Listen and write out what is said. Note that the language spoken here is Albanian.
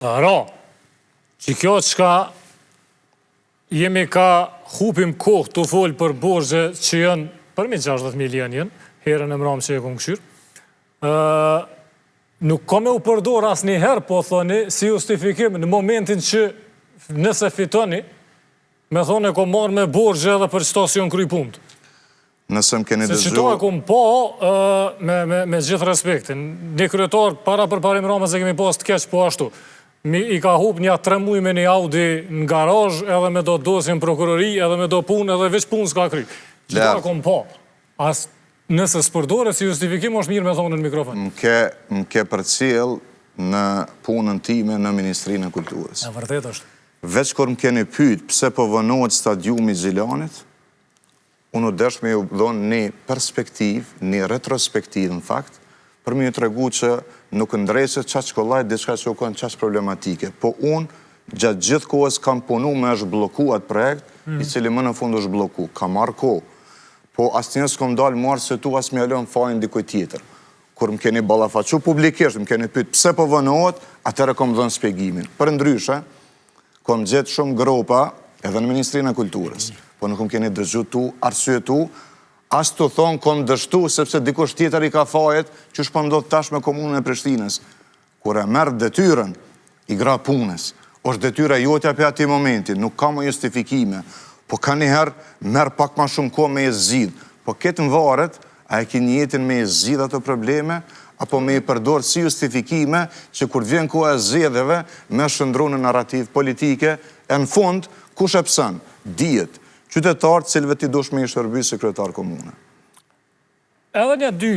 Ra, që kjo qka jemi ka hupim kohë të folë për borgje që janë përmi 60.000 janë, herën e mramë që e këmë këshyrë, nuk ka me u përdor asë një herë, po thoni, si justifikim në momentin që nëse fitoni, me thone ko marrë me borgje edhe për qëta si janë kry punët. Nëse më keni dëgju... Se që to e kom pa me gjithë respektin. Një kryetar para për parim Ramës e kemi pas të keq po ashtu. I ka hup një 3 muj me një Audi në garaj, edhe me do dosje në prokurori, edhe me do punë, edhe veç punë s'ka kry. Që to e kom pa. As nëse s'përdore si justifikim, është mirë me thonë në mikrofon. Më ke për cilë në punën time në Ministrinë e Kulturës. E vërtet është. Veç kur më keni pyet pse po vënohet stadiumi Gjilanit, unë desh me ju dhonë një perspektiv, një retrospektiv në fakt, për me ju të regu që nuk ndrejse qaq shkollaj diçka që u kënë qaq problematike. Po unë, gjatë gjithë kohës kam punu me është bloku atë projekt, i cili më në fund është bloku. Ka marrë kohë. Po asë njës kom dalë marrë se tu asë me alën fajnë dikoj tjetër. Kur më keni balafaqu publikisht, më keni pyet pse po vënohet, atëre kom dhënë spjegimin. Për ndryshe, kom gjetë shumë gropa edhe në Ministrinë e Kulturës. Po nuk kom keni dëgju tu, arsye tu, as të thonë kom dështu, sepse dikush tjetër i ka fajet, që shpo ndodh tash me komunën e Prishtinës. Kur e merë detyren, i gra punës, është detyra jotja për ati momentin, nuk ka më justifikime, po ka njëherë merë pak ma shumë kohë me e zidh. Po ketë në varet, a e ki njetin me e zidh ato probleme, apo me i përdorë si justifikime që kur vjen kohë e zedheve me shëndru në narrativ politike, e në fund, kush e pësën? Dijet, qytetarë cilëve ti dush me i shërby sekretar komune. Edhe një dy